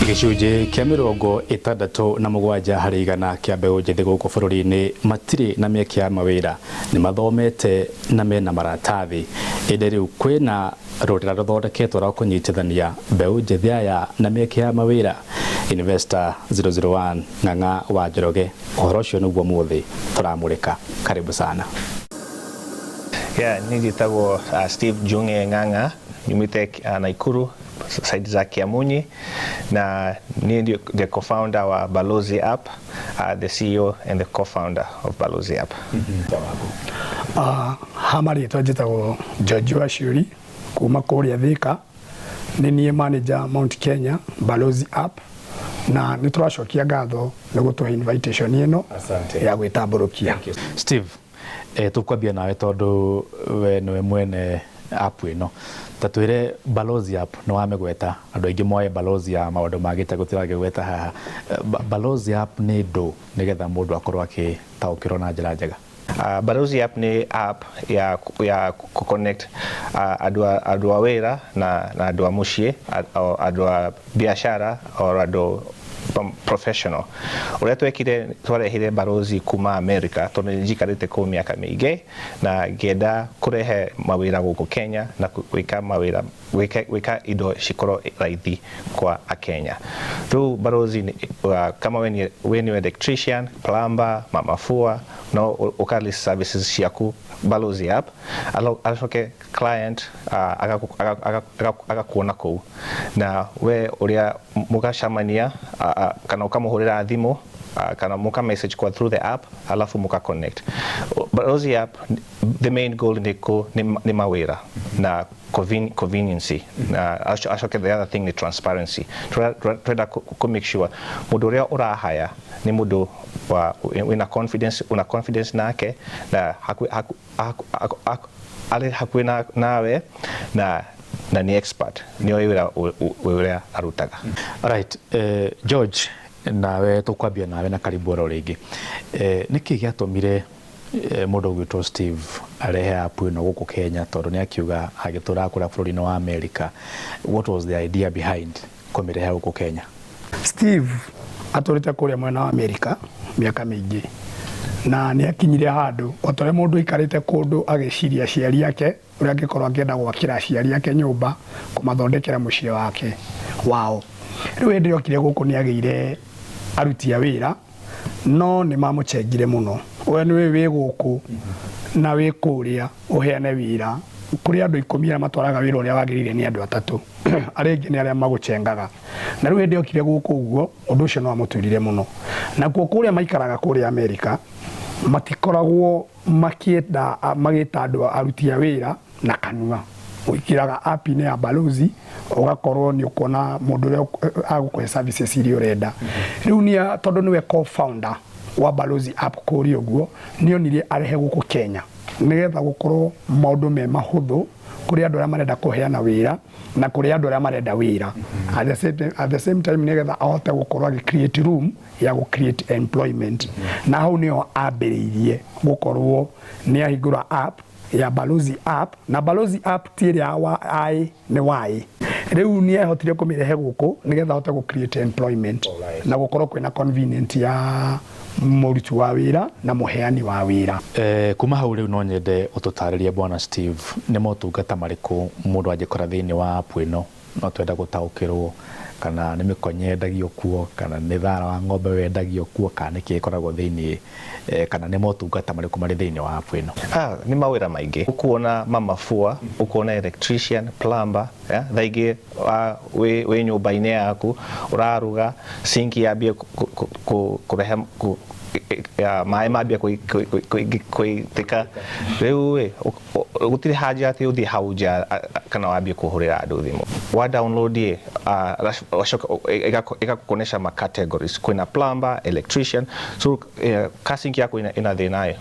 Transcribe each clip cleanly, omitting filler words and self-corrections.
Gĩcunjĩ kĩa 67 harĩ igana kĩa mbeũ njĩthĩ gũkũ bũrũri-inĩ matirĩ na mĩeke ya mawĩra, nĩ mathomete na mena maratathi. Ĩndĩ rĩu kwĩna rũrĩra rũthondeketwo rwa kũnyitithania mbeũ njĩthĩ aya na mĩeke ya mawĩra. Investor 001 Ng'ang'a wa Njoroge, ũhoro ũcio nĩguo mũthĩ tũramũrĩka. Karibu sana. Niĩ njĩtagwo Steve Njung'e Ng'ang'a, nyumĩte Naikuru side za Kiamunyi, na niĩ the co-founder wa Balozi App, the CEO and the co-founder of Balozi App. Hamarĩtwa njĩtagwo George Waciuri kuma kũrĩa Thika, nĩ niĩ manager Mount Kenya Balozi App, na nĩ tũracokia ngatho nĩ gũtũhe invitation ĩno ya gwĩtambũrũkia. Steve, tũkwambia nawe tondũ we nĩwe mwene app ĩno, ta twĩre Balozi App nĩ wamĩgweta, andũ aingĩ moe Balozi ya maũndũ mangĩte gũtiragĩgweta haha. Balozi App nĩ ndũ nĩgetha mũndũ akorwo akĩtaũkĩrwo na njĩra njega. Balozi App ni app ya connect andũ a wĩra na andũ a mũciĩ, andũ a biashara o andũ professional. Ũrĩa twekire twarehire Balozi kuma America, tondũ njikarĩte kũu mĩaka mĩingĩ na ngĩenda kũrehe mawĩra gũkũ Kenya na gwĩka indo cikorwo raithi kwa Akenya. Rĩu Balozi kama we ni electrician, plumber, mamafua, no ukalist services ciaku Balozi App, alacoke client agakuona kũu, na we ũrĩa mũgacamania kana ũkamũhũrĩra thimũ kana mũka message kwa through the app, alafu mũka connect. Balozi App, the main goal ni mawĩra na convenience, na acoke the other thing ni transparency. Twenda ku make sure mũndũ ũrĩa ũrahaya ni mũndũ una confidence nake na ale hakuĩ nawe na ni expert, ni wĩra arutaga. Right, George, nawe tũkwambia nawe na karibu oro rĩngĩ. Nĩkĩ gĩatũmire mũndũ gwĩtwo Steve arehe app ĩno gũkũ Kenya, tondũ nĩ akiuga agĩtũra kũrĩa bũrũri-inĩ wa America? What was the idea behind kũmĩrehe gũkũ Kenya? Steve atũrĩte kũrĩa mwena wa America mĩaka mĩingĩ, na nĩ akinyire handũ o ta ũrĩa mũndũ aikarĩte kũndũ agĩciria aciari ake ũrĩa angĩkorwo akĩenda gwakĩra aciari ake nyũmba, kũmathondekera mũciĩ wake wao. Rĩu hĩndĩ ĩrĩa okire gũkũ nĩ agĩire aruti a wĩra, no nĩ mamũcengire mũno. We nĩwe wĩ gũkũ na wĩ kũrĩa ũheane wĩra kũrĩ andũ 10 arĩa matwaraga wĩra ũrĩa wagĩrĩire nĩ andũ 3, arĩa angĩ nĩ arĩa magũcengaga. Na rĩu hĩndĩ okire gũkũ ũguo, ũndũ ũcio no amũturire mũno. Na kũrĩa maikaraga kũrĩa America matikoragwo magĩta andũ aruti a wĩra na kanua. Wĩkĩraga app-inĩ ya Balozi ũgakorwo nĩ ũkuona mũndũ ũrĩa agũkũhe services iria ũrenda. Rĩu niĩ tondũ nĩwe co-founder wa Balozi App kũrĩa ũguo, nĩonire arehe gũkũ Kenya nĩgetha gũkorwo maũndũ me mahũthũ kũrĩ andũ arĩa marenda kũheana wĩra na kũrĩ andũ arĩa marenda wĩra. At the same time nĩgetha ahote gũkorwo agĩ-create room ya gũ-create employment. Na hau nĩho ambĩrĩirie gũkorwo nĩ ahingũra app ya Balozi App, na Balozi App ti ĩrĩa ai nĩ wai. Rĩu nĩ ahotire kũmĩrehe gũkũ nĩgetha ahote gũ-create employment na gũkorwo kwĩna convenient ya mũruti wa wĩra na mũheani wa wĩra. Kuma hau rĩu no nyende ũtũtarĩrie bwana Steve, nĩ motungata marĩkũ mũndũ angĩkora thĩinĩ wa app ĩno no twenda gũtaũkĩrwo, kana nĩ mĩkonye endagio kuo, kana nĩ thara wa ng'ombe wendagio kuo, kana nĩkĩ ĩkoragwo thĩinĩ, kana nĩ motungata marĩkũ marĩ thĩinĩ wa app ĩno? Nĩ mawĩra maingĩ. Ũkuona mamafua, ũkuona electrician, plumber, thaa ingĩ wĩ nyũmba-inĩ yaku ũraruga, sink yambie kũrehe maĩ mambia kũitĩka, rĩu gũtirĩ haja atĩ ũthiĩ hau nja kana wambie kũhũrĩra andũ thimũ. Wa download ĩgakũonesha ma categories, kwĩna plumber, electrician. So sink yako ina thĩna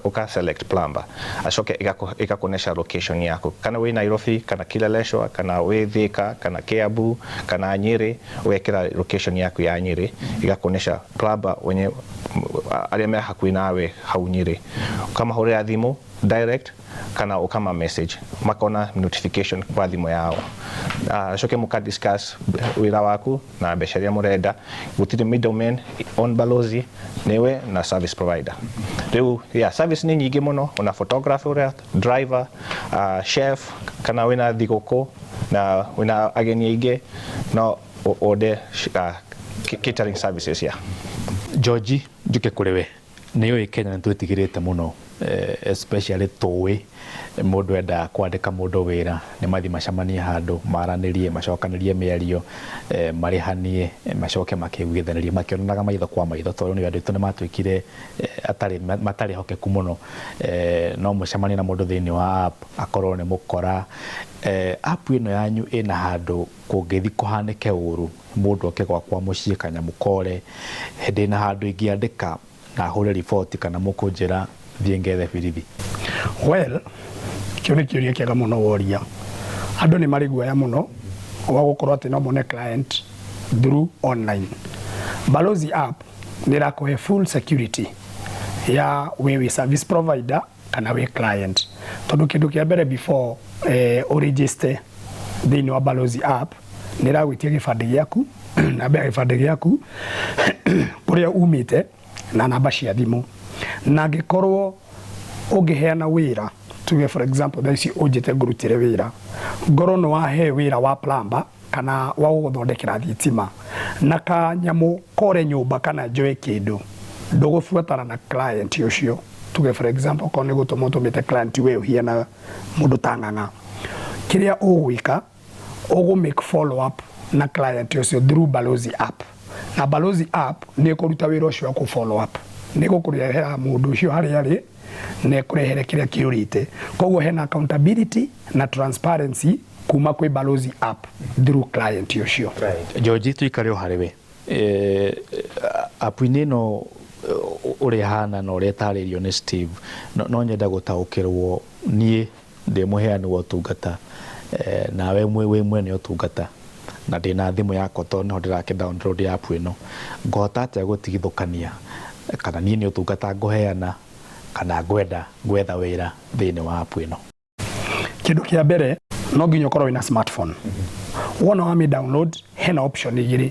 ũka select plumber, acoke ĩgakũonesha location yako, kana wĩ Nairobi kana Kileleshwa kana wĩ Thika kana Kiambu kana Nyĩrĩ, ũgekĩra location yaku ya Nyĩrĩ, ĩgakũonesha plumber arĩa me hakuhĩ nawe hau Nyĩrĩ. Ũkamahũrĩra thimũ direct, kana ukama message makona notification kwa thimo yao coke muka discuss wira waku na besharia murenda gutire middleman on balozi newe na service provider riu service ni nyingi muno una photographer driver chef kana wina thigũkũ na wina ageni aingĩ no ode catering services George njuke kuri we niyo Kenya nitwitigirite muno especially towe mundu enda kwandika mundu wira ni mathi macamanie handu maranirie macokanirie miario marihanie macoke makiguithanirie makionanaga maitho kwa maitho tondu ni andu ni matwikire matari hokeku muno no mucamanie na mundu thiini wa app akorwo ni mukora app ino yanyu ina handu kungithi kuhanike uru mundu akigwa kwa mucii kanya mukore hindi na handu ingiandika na hore report kana mukunjira thiengethe birithi. Well, kĩo nĩ kĩũria kĩega mũno woria. Andũ nĩ marĩ guoya mũno wa gũkorwo atĩ no mone client through online. Balozi app nĩ ĩrakũhe full security ya wĩ service provider kana wĩ client. Tondũ kĩndũ kĩa mbere before ũregister thĩinĩ wa Balozi app nĩ ĩragwĩtia gĩbandĩ gĩaku namba ya gĩbandĩ gĩaku kũrĩa umĩte na namba cia thimũ. Na angĩkorwo ũngĩheana wĩra tuge for example thaici ũnjĩte ngũrutĩre wĩra ngorwo nĩ wahe wĩra wa plumber kana wa gũthondekera thitima na kanyamũ kore nyũmba kana njoe kĩndũ ndũgũbuatana na client ũcio tuge for example korwo nĩ gũtũma ũtũmĩte client we ũhiana mũndũ ta ng'ang'a kĩrĩa ũgwĩka make follow up na client ũcio through Balozi app na Balozi app nĩ ĩkũruta wĩra ũcio wa follow up nĩ gũkũrehera mũndũ ũcio harĩa arĩ na kũrehere kĩrĩa kĩũrĩte koguo hena accountability na transparency kuma kwĩ Balozi app through client ũcio. George tuikare harĩ we app-inĩ no ũrĩa hana na ũrĩa tarĩrio nĩ Steve no nyenda gũtaũkĩrwo niĩ ndĩ mũheani wa ũtungata nawe wĩ mwene ũtungata na ndĩna thimũ yakwa tondũ nĩho ndĩrake download app ĩno ngũhota atĩa gũtigithũkania kana niĩ nĩ ũtungata ngũheana kana gwetha wĩra thĩinĩ wa app ĩno. Kĩndũ kĩa mbere no nginya ũkorwo wĩna smartphone wona wami download hena option igĩrĩ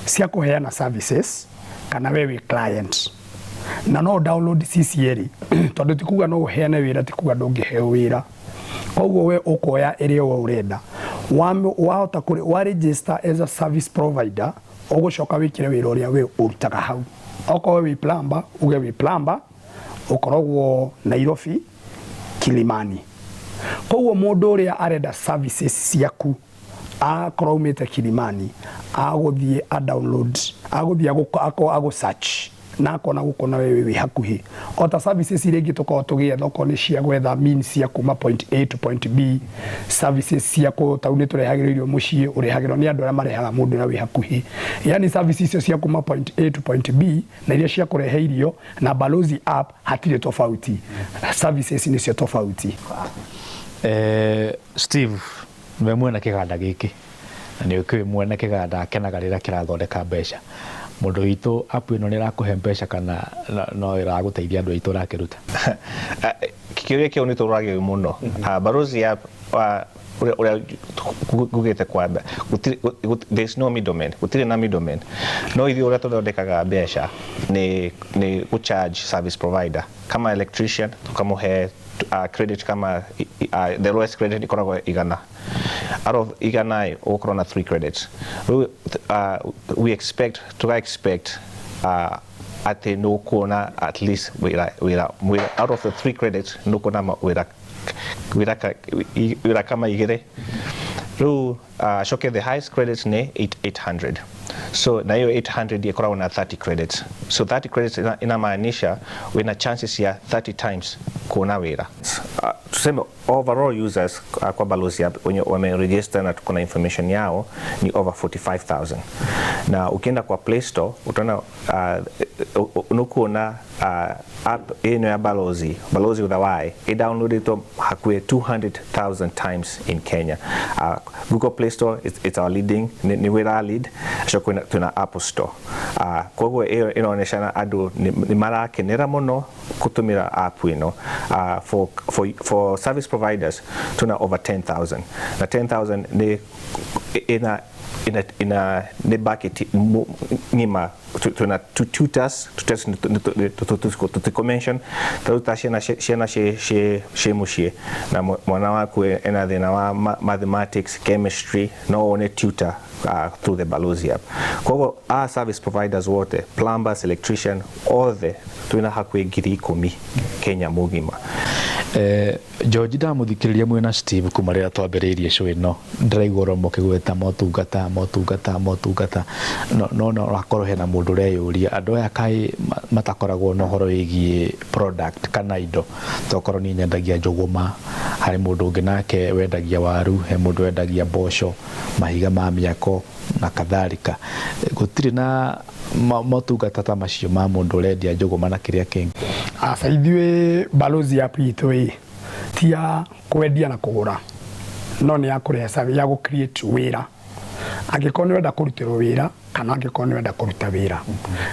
cia kũheana services kana we wĩ client na no download CCL tondũ tikuga no ũheane wĩra tikuga ndũngĩheo wĩra koguo we ũkoya ĩrĩa we ũrenda wahota wa register as a service provider ũgũcoka wĩkĩre wĩra ũrĩa we ũrutaga hau okorwo wĩ plumber uge wĩ plumber ukoragwo Nairobi Kilimani koguo mũndũ ũrĩa arenda services ciaku akorwo umĩte Kilimani agũthiĩ download agũ search na akona gũkona wewe wĩ hakuhĩ ota services iria ingĩ tũkorwo tũgĩetha okorwo nĩ cia gwetha means cia kuma point A to point B services cia tau nĩ tũrehagĩrĩrio mũciĩ ũrehagĩrwo nĩ andũ arĩa marehaga mũndũ na wĩ hakuhĩ yani services icio cia kuma point A to point B na iria cia kũrehe irio na Balozi app hatirĩ tofauti services nĩcio tofauti. Steve we mwena kĩganda gĩkĩ na nĩ ũkĩwĩ mwena kĩganda akenaga rĩrĩa kĩrathondeka mbeca mũndũ witũ app ĩno nĩ ĩrakũhe mbeca kana no ĩragũteithia andũ aitũ rakĩruta. Kĩũria kĩu nĩ tũragio mũno Balozi app ũrĩa gũgĩte kwamba there is no middleman gũtirĩ na middleman no ithuĩ ũrĩa tũthondekaga mbeca nĩ gũcharge service provider kama electrician tukamũhe credit kama the lowest credit ikoragwo igana out of igana ũkorwo na 3 credits we expect atĩ no kuona at least wĩra out of the 3 credits no kuona wĩra kama igĩrĩ rĩu coke the highest credits nĩ 800 so na hiyo 800 ikoragwo na 30 credits so 30 credits inamaanisha wina chances ya 30 times kuona wĩra tuseme overall users kwa Balozi app wenye wameregister na tuko na information yao ni over 45,000 na ukienda kwa Play Store utaona unakuona app ino ya balozi with a Y downloaded hakuwe 200,000 times in Kenya. Google Play Store it's our leading ni wira lead so tuna Apple Store. Kwa hivyo hiyo inaonyeshana adu ni marakenera muno kutumira app ino. For service providers tuna over 10,000 na 10,000 ni ina ne bucket ngima tuna tutors to convention tuta shena she mushie na mwana wako ena thina wa mathematics chemistry no one tutor through the Balozi app. Kwa hivyo our service providers wote plumbers electrician all the tuna hakwe ngiri 10 Kenya mugima. George ndamuthikiriria mwena Steve kumarira twambiriirie show ino ndiraigoro mokigweta motungata no rakorwo hena mundu ureyuria andu aya kai matakoragwo no horo wigie product kana indo tokorwo ni nyendagia njuguma hari mundu ungi nake wendagia waru he mundu wendagia mboco mahiga ma miako na kadhalika gutiri na motungata ta macio ma mundu urendia njuguma na kiria kingi. Asa ithuĩ Balozi app itũ tia kwendia na kũgũra no nĩ ya kũrehe ya create wĩra angĩkorwo nĩ wenda kũrutĩrwo wĩra kana angĩkorwo nĩ wenda kũruta wĩra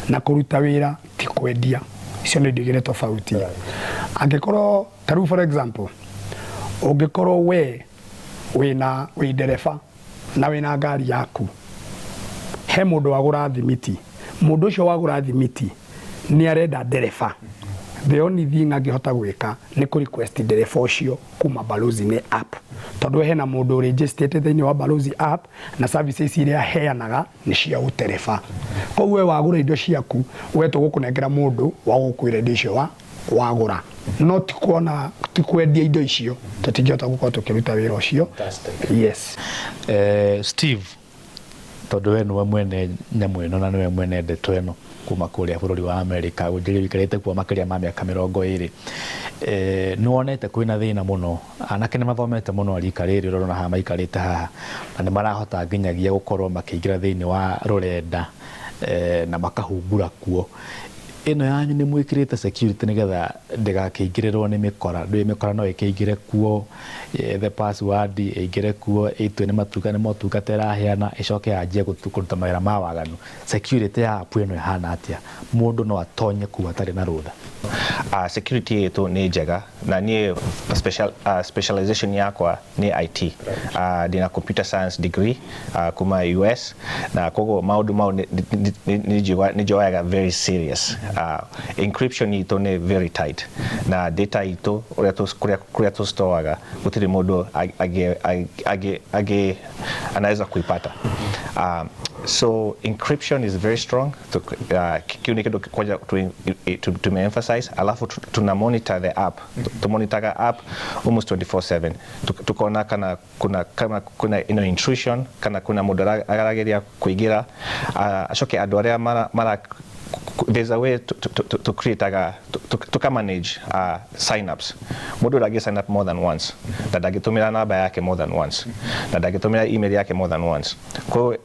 na kũruta wĩra ti kwendia icio nĩ ndigire tofauti. Angĩkorwo taru for example ũngĩkorwo we wĩna ndereba na wĩna ngari yaku he mũndũ wagũra thimiti mũndũ ũcio wagũra thimiti nĩ arenda ndereba the only thing angĩhota gwĩka nĩ kũ request ndereba ũcio kuma Balozi nĩ app tondũ hena mũndũ registered thĩinĩ wa Balozi app na services iria heanaga nĩ cia ũtereba. Koguo we wagũra indo ciaku we tũgũkũnengera mũndũ wa gũkwĩra indo icio wagũra no ti kuona ti kwendia indo icio tũtingĩhota gũkorwo tũkĩruta wĩra ũcio. Yes. Steve tondũ we nĩwe mwene nyamũ ĩno na nĩwe mwene ndeto ĩno kuma kuria bũrũri wa Amerika ũnjĩrĩ wikarĩte kuo makĩria ma mĩaka 20 nĩ wonete kwĩna thĩna mũno anake nĩ mathomete mũno rika rĩrĩ ũrona haha maikarĩte haha na nĩ marahota nginyagia gũkorwo makĩingĩra thĩinĩ wa rũrenda na makahumbura kuo. Ino yanyu nĩ mwĩkĩrĩte security nĩgetha ndĩgakĩingĩrĩrwo nĩ mĩkora ndũĩ mĩkora no ĩkĩingĩre kuo the password ĩingĩre kuo ĩtwe nĩ motungata ĩraheana ĩcoke yanjie kũruta mawĩra ma waganu. Security ya app ĩno ĩhana atĩa mũndũ no atonye kuo atarĩ na rũtha? Security yetu ni njega na niĩ specialization yakwa ni IT. Ndina computer science degree kuma US na koguo maũndũ mau nĩ njoyaga very serious. Encryption yetu ni very tight na data yetu kuria tustoaga gutiri mundu anaweza kuipata. So encryption is very strong. To emphasize, alafu tuna monitor the app. To monitor the app almost 24/7. Tukona kana kuna intrusion kana kuna mundu agarageria kuigira ashoke andu aria mara there's a way to create to manage sign-ups. Mundu ndagi sign up more than once. Na ndagitumira namba yake more than once. Na ndagitumira email yake more than once. Kwa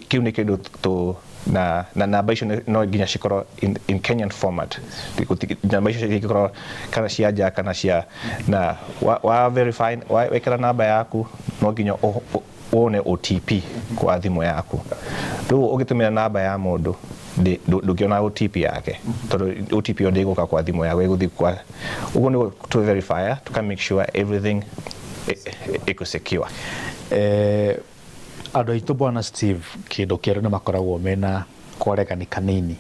kiu ni kindu to na namba icio no nginya cikorwo in Kenyan format. Namba icio cikorwo kana ciaja kana cia na wa verify wekera namba yaku no nginya one OTP kwa thimu yaku. Ndu ugitumira namba ya mundu ndukiona OTP yake tondu OTP yo ndiguka kwa thimu yaku iguthi kwa uguo ni to verify to make sure everything is secure. Andũ aitũ bwana Steve kĩndũ kĩerũ nĩ makoragwo mena korekani kanini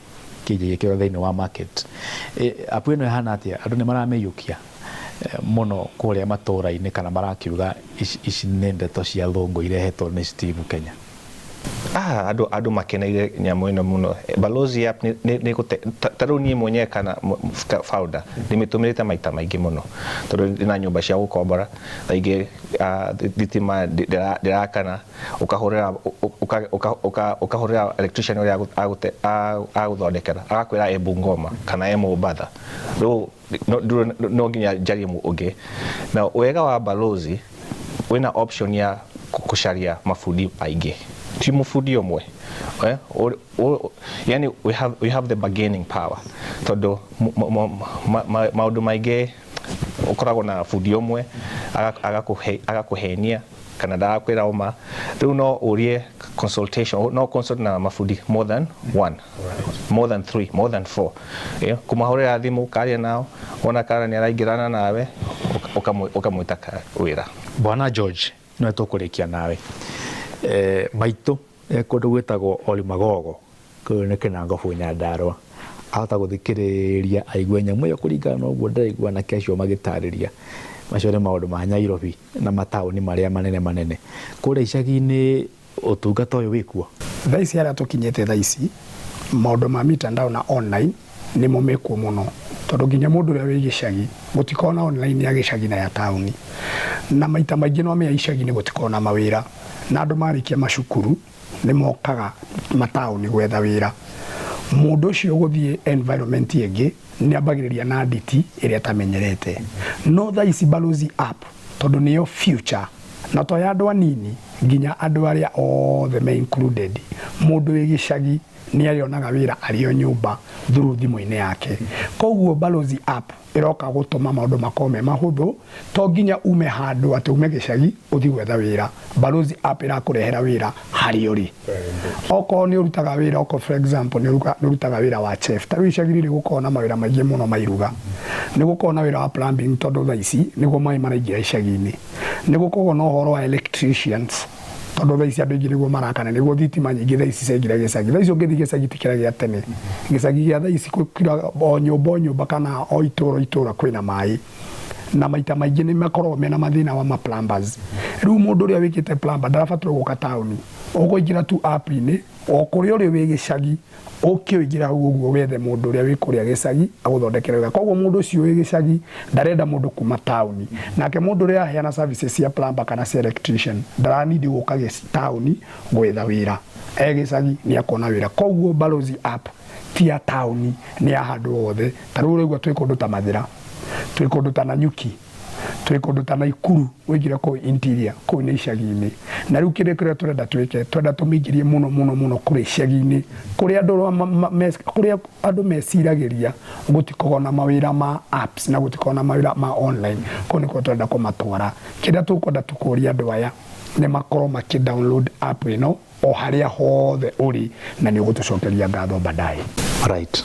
kĩngĩgĩkĩrwo thĩinĩ wa market. App ĩno ĩhana atĩa andũ nĩ maramĩiyũkia mũno kũrĩa matũũra-inĩ kana marakiuga ici nĩ ndeto cia thũngũ irehetwo nĩ Steve Kenya? Adu makeneire nyamũ ĩno muno. Balozi app ni taru ni mwenye kana founder nimitumirite maita maingi muno tondu ndina nyumba cia gukombora thaingi thitima ndirakana ukahurira electrician uria aguthondekera agakwira e Bungoma kana e Mombasa no nginya njari ungi na wega wa Balozi wina option ya kusharia mafundi aingi ti mufundi omwe yani we have the bargaining power tondu maundu maingi ukoragwo na budi umwe agakuhenia kana ndakwira uma riu no urie consultation no consult na mafudi more than 1 more than 3 more than 4 kumahurira thimu karia nao ona kara ni araingirana nawe ukamwita wira. Bwana George no tukurikia nawe maitu kundu gwitagwo Oli Magogo kune kinango bunya ndarwa ahota guthikiriria aigwe nyamu yo kuringana no guo ndaigwa na kesho magitariria macio maundu ma Nairobi na matauni maria manene kure icagi-ini utungata uyu wikuo thaisi aria tukinyete thaisi maundu ma mitandao na online ni momekuo muno tondu nginya mundu uria wi gicagi gutikona online ya gicagi na ya tauni na maita maingi no me icagi-ini gutikona mawira na andu marikia macukuru ni mokaga matauni gwetha wira mundu ucio guthie environment ingi ni ambagiriria na nditi iria tamenyerete no thaisi balozi app tondu niyo future na to ya andu anini nginya andu aria othe me included mundu wi gicagi ni arionaga wira ario nyumba through thimu-ini yake koguo balozi app iroka gutuma maundu makome mahuthu to nginya ume handu ati ume gicagi uthi gwetha wira balozi app irakurehera wira hari uri oko ni urutaga wira oko for example ni urutaga wira wa chef ta wicagirire gukona mawira maingi muno mairuga ni gukona wira wa plumbing tondu thaici niguo mai maraingira icagi-ini ni gukorwo no horo wa electricians tondu thaisi andu aingi niguo marakana niguo thitima nyingi thaisi cengira gicagi thaisi ungithi gicagi tikira gia tene gicagi gia thaisi o nyumba kana o itura kwina mai na maita maingi ni makorwo mena mathina wa ma plumbers riu mundu uria wikite plumber ndarabatwo guka tauni uguingira tu app-ini o kuria uri wi gicagi ukiingira uguo wethe mundu uria wi kuria gicagi aguthondekere wega koguo mundu ucio wi gicagi ndarenda mundu kuma tauni nake mundu uria aheana services cia plumber kana cia electrician ndaranidi guka tauni gwetha wira gicagi ni akona wira koguo balozi app tia tauni ni ahandu othe taru rigwa twi kundu ta Mathira twi kundu ta Nanyuki twi kundu ta Naikuru wigire ko interior ko ni icagi-ini na riu kirekire turenda tumingirie muno kuri icagi-ini kuri andu mesiragiria gutikogona mawira ma apps na gutikogona mawira ma online ko niko turenda kumatwara kiria tukwenda tukuria andu aya ni makorwo download app ino o haria hothe uri na ni ugutucokeria ngatho baadaye. Right.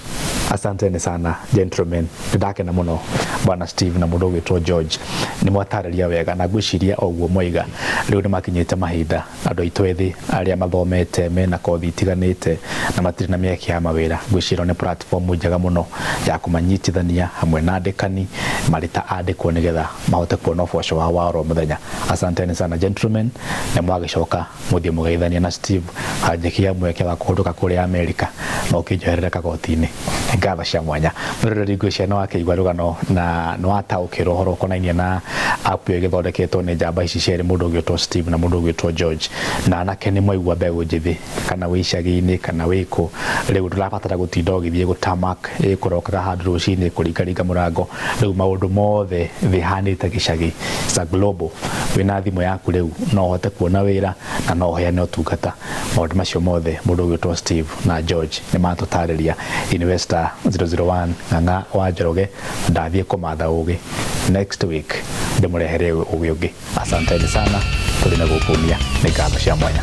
Asanteni sana gentlemen, ndakena muno bwana Steve na mundu witwo George ni mwatariria wega na gwiciria oguo moiga riu ni makinyite mahinda andu aitu ethi aria mathomete mena kothi itiganite na matiri na mieke ya mawira gwiciria ni platform njega muno ya kumanyitithania hamwe na andĩkani marita andĩkwo nigetha mahote kuona uboco wa waro muthenya. Asanteni sana gentlemen, na mwagicoka muthie mugeithania na Steve hajikia mweke wa kuhutuka kuri America na ukijoherera kagoti-ini ngatho cia mwanya muroreri ngwicia no akaigwa rugano na no ataukirwo horo konainia na app yo githondeketwo ni njamba ici cieri mundu ugitwo Steve na mundu ugitwo George na anake ni mwaigua mbeũ njithi kana wicagi-ini kana wiku riu ndurabatara gutinda ugithie gutamak ikurokaga handu rucini kuringaringa murango riu maundu mothe thihanite gicagi sa global wina thimu yaku riu no hote kuona wira na no heane utungata maundu macio mothe mundu ugitwo Steve na George ni matutariria investor 001 ng'ang'a wa Njoroge ndathie kumatha ugi next week ndimurehere ugi. Asanteni sana tuli na gukumia ni ngatho cia mwanya.